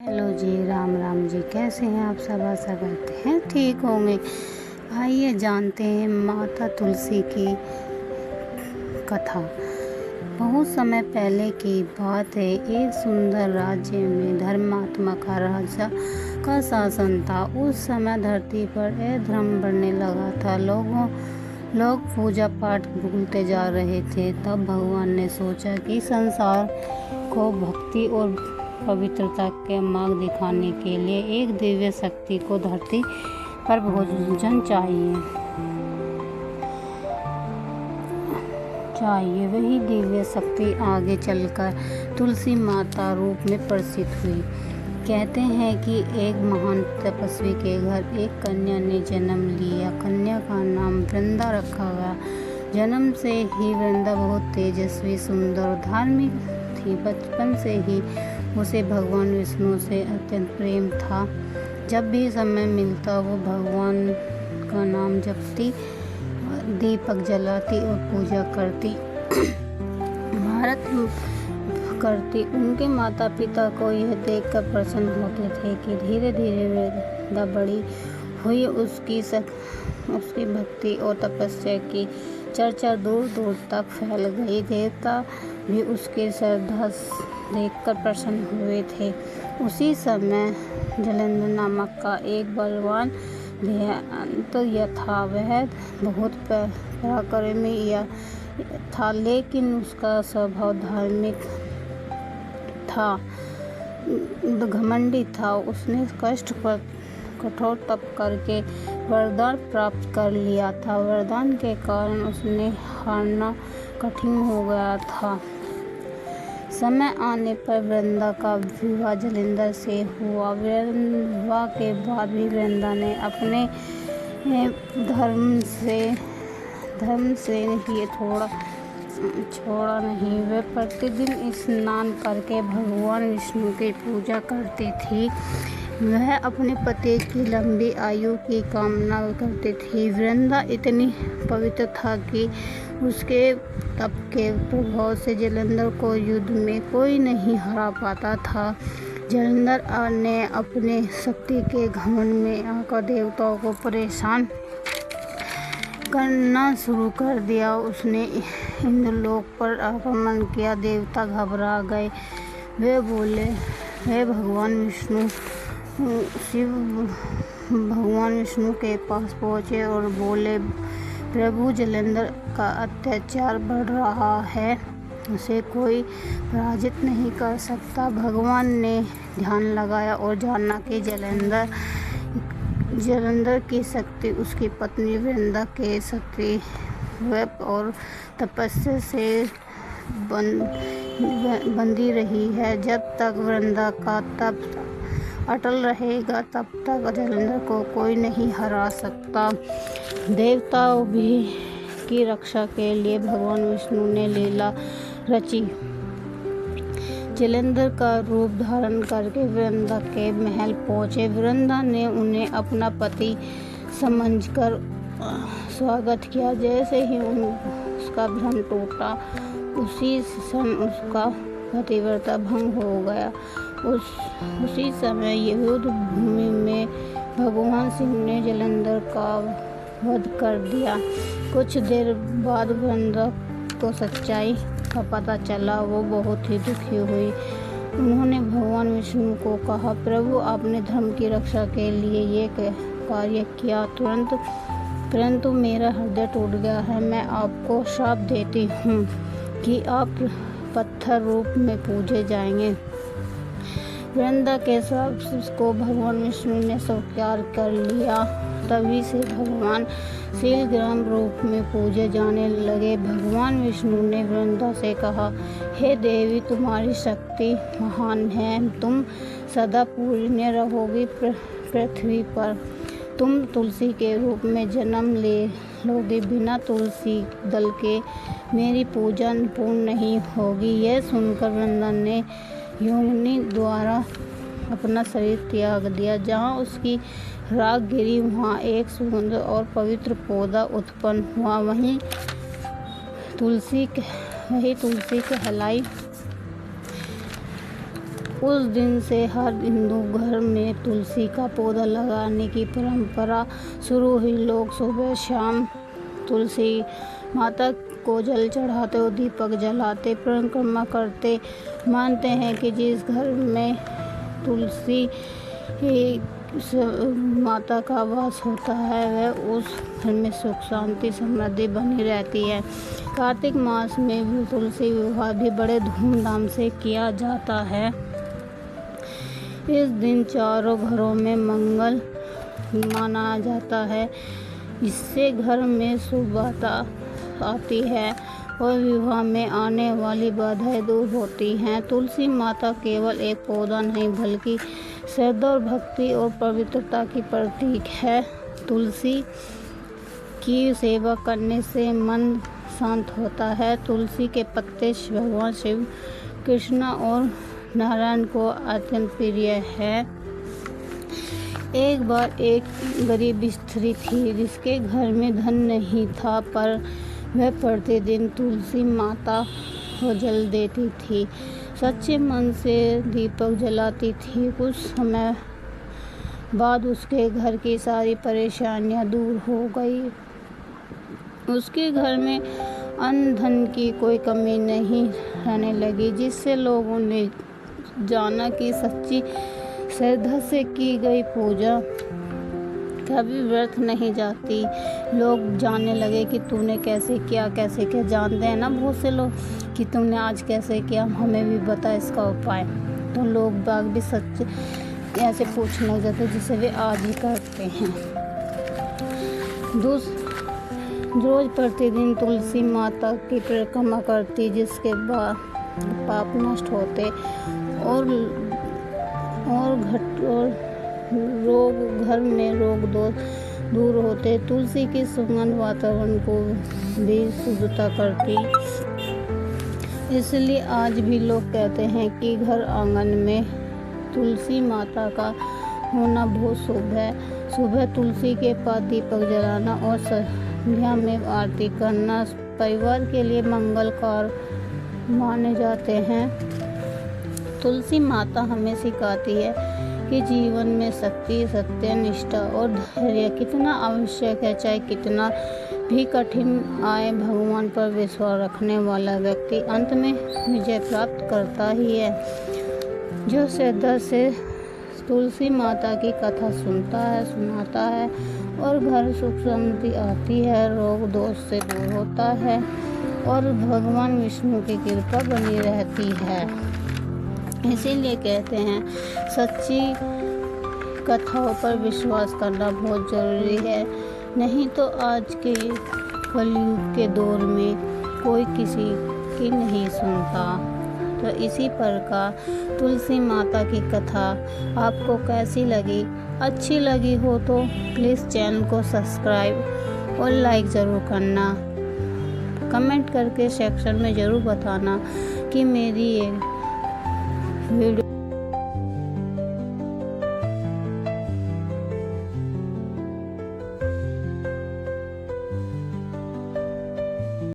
Hello जी, राम राम जी। कैसे हैं आप सब? आशा करते हैं ठीक होंगे। आइए जानते हैं माता तुलसी की कथा। बहुत समय पहले की बात है। एक सुंदर राज्य में धर्मात्मा का राजा का शासन था। उस समय धरती पर अधर्म बढ़ने लगा था। लोग पूजा पाठ भूलते जा रहे थे। तब भगवान ने सोचा कि संसार को भक्ति और पवित्रता के मार्ग दिखाने के लिए एक दिव्य शक्ति को धरती पर भोजन चाहिए। वही दिव्य शक्ति आगे चलकर तुलसी माता रूप में प्रसिद्ध हुई। कहते हैं कि एक महान तपस्वी के घर एक कन्या ने जन्म लिया। कन्या का नाम वृंदा रखा गया। जन्म से ही वृंदा बहुत तेजस्वी, सुंदर और धार्मिक थी। बचपन से ही उसे भगवान विष्णु से अत्यंत प्रेम था। जब भी समय मिलता वो भगवान का नाम जपती, दीपक जलाती और पूजा करती। करती। उनके माता पिता को यह देखकर प्रसन्न होते थे कि धीरे धीरे वृंदा बड़ी हुई। उसकी भक्ति और तपस्या की चर्चा दूर दूर तक फैल गई। देवता भी उसकी श्रद्धा देखकर प्रसन्न हुए थे। उसी समय जलेंद्र नामक का एक बलवान दैत्य था। वह बहुत पराक्रमी था, लेकिन उसका स्वभाव धार्मिक था, घमंडी था। उसने कष्ट पर कठोर तप करके वरदान प्राप्त कर लिया था। वरदान के कारण उसने हारना कठिन हो गया था। समय आने पर वृंदा का विवाह जलेंद्र से हुआ। विवाह के बाद भी वृंदा ने अपने धर्म से ही छोड़ा नहीं। वह प्रतिदिन स्नान करके भगवान विष्णु की पूजा करती थी। वह अपने पति की लंबी आयु की कामना करती थी। वृंदा इतनी पवित्र था कि उसके तप के प्रभाव से जलेंद्र को युद्ध में कोई नहीं हरा पाता था। जलेंद्र ने अपने शक्ति के घमंड में आकर देवताओं को परेशान करना शुरू कर दिया। उसने इंद्रलोक पर आक्रमण किया। देवता घबरा गए। वे बोले, वे भगवान विष्णु के पास पहुँचे और बोले, प्रभु, जलेंद्र का अत्याचार बढ़ रहा है। उसे कोई पराजित नहीं कर सकता। भगवान ने ध्यान लगाया और जाना कि जलेंद्र की शक्ति उसकी पत्नी वृंदा के सत्व और तपस्या से बंधी रही है। जब तक वृंदा का तप अटल रहेगा तब तक जलेंद्र को कोई नहीं हरा सकता। देवताओं की रक्षा के लिए भगवान विष्णु ने लीला रची। जलेंद्र का रूप धारण करके वृंदा के महल पहुँचे। वृंदा ने उन्हें अपना पति समझकर स्वागत किया। जैसे ही उसका भ्रम टूटा, उसी क्षण उसका पतिव्रता भंग हो गया। उसी समय युद्ध भूमि में भगवान शिव ने जलेंद्र का वध कर दिया। कुछ देर बाद वृंदा को सच्चाई का पता चला। वो बहुत ही दुखी हुई। उन्होंने भगवान विष्णु को कहा, प्रभु, आपने धर्म की रक्षा के लिए ये कार्य किया, परंतु मेरा हृदय टूट गया है। मैं आपको श्राप देती हूँ कि आप पत्थर रूप में पूजे जाएंगे। वृंदा के श्राप को भगवान विष्णु ने स्वीकार कर लिया। तभी से भगवान शीलग्राम रूप में पूजे जाने लगे। भगवान विष्णु ने वृंदा से कहा, हे देवी, तुम्हारी शक्ति महान है। तुम सदा पूजनीय रहोगी पृथ्वी पर। तुम तुलसी के रूप में जन्म ले लोगे। बिना तुलसी दल के मेरी पूजा पूर्ण नहीं होगी। यह सुनकर वृंदा ने योगिनी द्वारा अपना शरीर त्याग दिया। जहाँ उसकी राख गिरी वहाँ एक सुंदर और पवित्र पौधा उत्पन्न हुआ। वही तुलसी कहलाई। उस दिन से हर हिंदू घर में तुलसी का पौधा लगाने की परंपरा शुरू हुई। लोग सुबह शाम तुलसी माता को जल चढ़ाते और दीपक जलाते परिक्रमा करते। मानते हैं कि जिस घर में तुलसी माता का वास होता है वह उस घर में सुख शांति समृद्धि बनी रहती है। कार्तिक मास में भी तुलसी विवाह भी बड़े धूमधाम से किया जाता है। इस दिन चारों घरों में मंगल माना जाता है, इससे घर में शुभता आती है और विवाह में आने वाली बाधाएं दूर होती हैं। तुलसी माता केवल एक पौधा नहीं बल्कि श्रद्धा और भक्ति और पवित्रता की प्रतीक है। तुलसी की सेवा करने से मन शांत होता है। तुलसी के पत्ते भगवान शिव, कृष्ण और नारायण को अत्यंत प्रिय है। एक बार एक गरीब स्त्री थी जिसके घर में धन नहीं था, पर वह प्रतिदिन तुलसी माता को जल देती थी, सच्चे मन से दीपक जलाती थी। कुछ समय बाद उसके घर की सारी परेशानियां दूर हो गई। उसके घर में अन्न धन की कोई कमी नहीं रहने लगी, जिससे लोगों ने जाना कि सच्ची श्रद्धा से की गई पूजा कभी व्यर्थ नहीं जाती। लोग जानने लगे कि तूने कैसे किया। जानते हैं ना बहुत से लोग कि तुमने आज कैसे किया, हमें भी बता इसका उपाय। तो लोग बाग भी सच ऐसे पूछने लग जाते जिसे वे आज ही करते हैं। रोज प्रतिदिन तुलसी माता की परिक्रमा करती, जिसके बाद पाप नष्ट होते और घर में रोग दोष दूर होते। तुलसी की सुगंध वातावरण को भी शुद्धता करती, इसलिए आज भी लोग कहते हैं कि घर आंगन में तुलसी माता का होना बहुत शुभ है। सुबह तुलसी के पास दीपक जलाना और संध्या में आरती करना परिवार के लिए मंगलकार माने जाते हैं। तुलसी माता हमें सिखाती है कि जीवन में शक्ति, सत्य, निष्ठा और धैर्य कितना आवश्यक है। चाहे कितना भी कठिन आए, भगवान पर विश्वास रखने वाला व्यक्ति अंत में विजय प्राप्त करता ही है। जो श्रद्धा से तुलसी माता की कथा सुनाता है और घर सुख समृद्धि आती है, रोग दोष से दूर होता है और भगवान विष्णु की कृपा बनी रहती है। इसीलिए कहते हैं सच्ची कथाओं पर विश्वास करना बहुत ज़रूरी है, नहीं तो आज के कलयुग के दौर में कोई किसी की नहीं सुनता। तो इसी प्रकार तुलसी माता की कथा आपको कैसी लगी? अच्छी लगी हो तो प्लीज़ चैनल को सब्सक्राइब और लाइक ज़रूर करना। कमेंट करके सेक्शन में ज़रूर बताना कि मेरी ये वीडियो